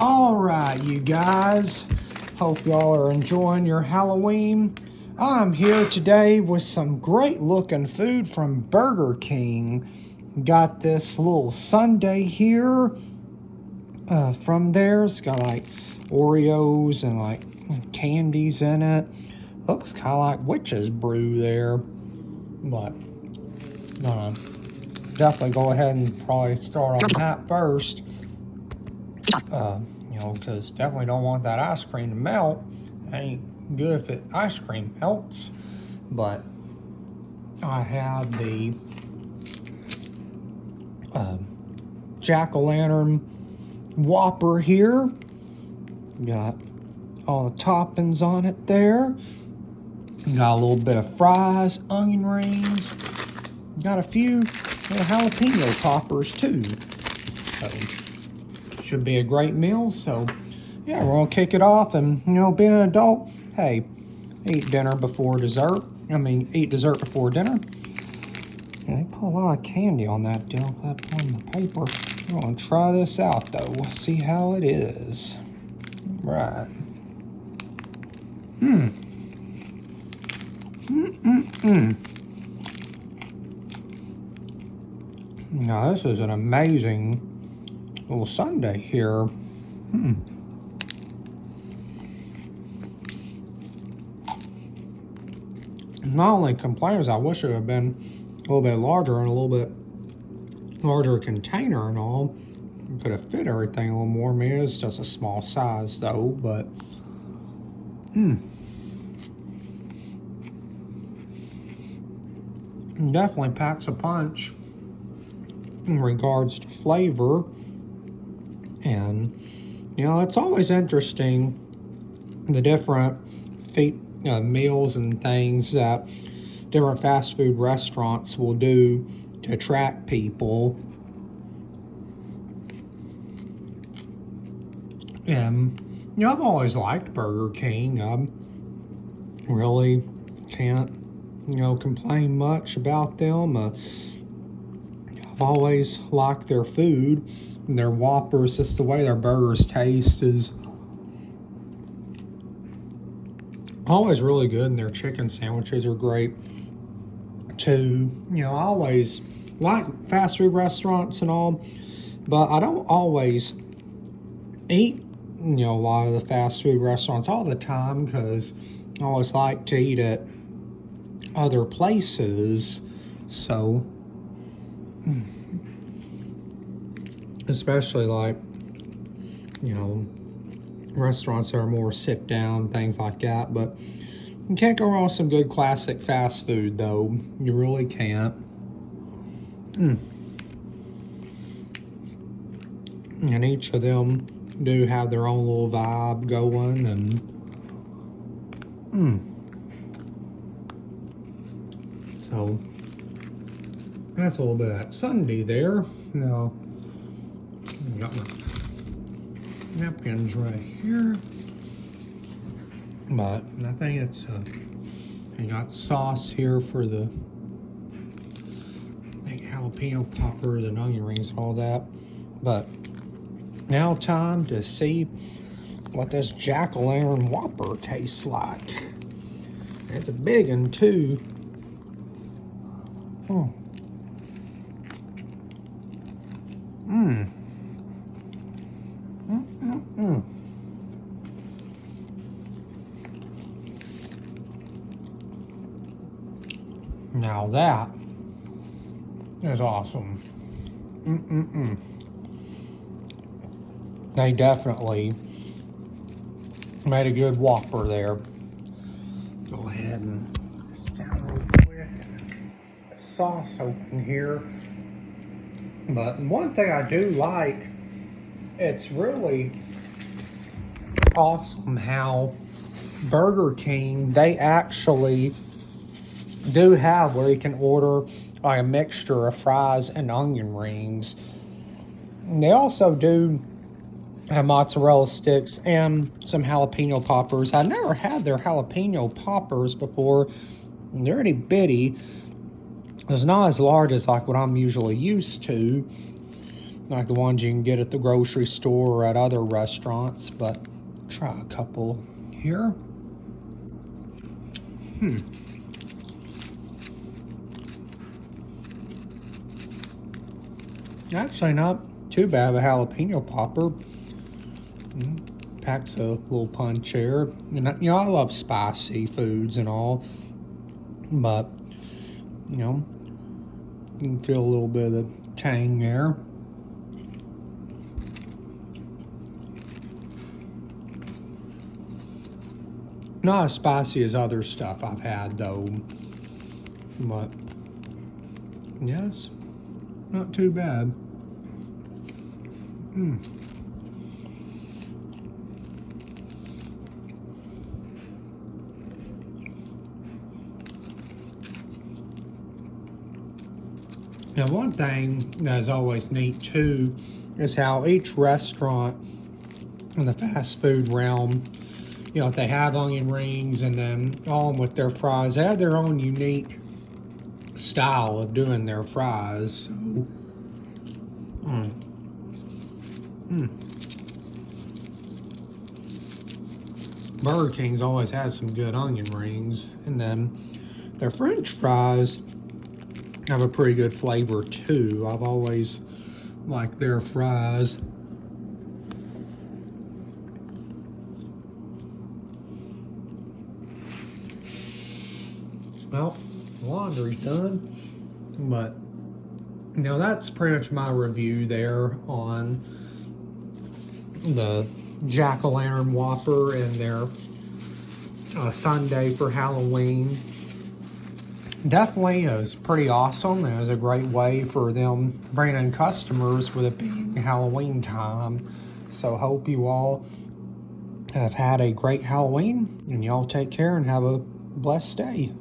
All right, you guys. Hope y'all are enjoying your Halloween. I'm here today with some great looking food from Burger King. Got this little sundae here from there. It's got like Oreos and like candies in it. Looks kind of like witch's brew there. But definitely go ahead and probably start on that first. Because definitely don't want that ice cream to melt. Ain't good if ice cream melts. But I have the jack-o'-lantern whopper here. Got all the toppings on it there. Got a little bit of fries, onion rings. Got a few jalapeno poppers too. So should be a great meal. So yeah, we're gonna kick it off. And being an adult, hey, eat dinner before dessert. Eat dessert before dinner. Yeah, they put a lot of candy on that deal. That on the paper. I'm gonna try this out though. See how it is. Right. Now this is an amazing little sundae here. My only complaint is I wish it had been a little bit larger and a little bit larger container and all. Could have fit everything a little more. I mean, it's just a small size though, but definitely packs a punch in regards to flavor. And it's always interesting the different meals and things that different fast food restaurants will do to attract people. And I've always liked Burger King. I really can't complain much about them. I've always liked their food and their Whoppers. Just the way their burgers taste is always really good, and their chicken sandwiches are great too. I always like fast food restaurants and all, but I don't always eat a lot of the fast food restaurants all the time, because I always like to eat at other places. So especially like restaurants that are more sit down, things like that. But you can't go wrong with some good classic fast food though. You really can't. And each of them do have their own little vibe going. And so that's a little bit of that sundae there. Now got my napkins right here, but I think it's I got the sauce here for the jalapeno poppers and onion rings and all that. But now time to see what this jack-o'-lantern whopper tastes like. It's a big one too. Now that is awesome. They definitely made a good Whopper there. Go ahead and put this down real quick. The sauce open here. But one thing I do like, it's really awesome how Burger King, they actually do have where you can order like a mixture of fries and onion rings. And they also do have mozzarella sticks and some jalapeno poppers. I never had their jalapeno poppers before. They're itty bitty. It's not as large as like what I'm usually used to. like the ones you can get at the grocery store or at other restaurants, but try a couple here. Actually, not too bad of a jalapeno popper. Packs a little punch here. And you know, I love spicy foods and all, but you know, you can feel a little bit of the tang there. Not as spicy as other stuff I've had though, but yes, not too bad. Now, one thing that is always neat too is how each restaurant in the fast food realm, you know, if they have onion rings and then all with their fries, they have their own unique style of doing their fries. So, Burger King's always has some good onion rings, and then their French fries have a pretty good flavor too. I've always liked their fries. Well, laundry's done, but you know, that's pretty much my review there on the jack-o'-lantern Whopper and their Sunday for Halloween. Definitely is pretty awesome. It was a great way for them bringing in customers with it being Halloween time. So hope you all have had a great Halloween, and y'all take care and have a blessed day.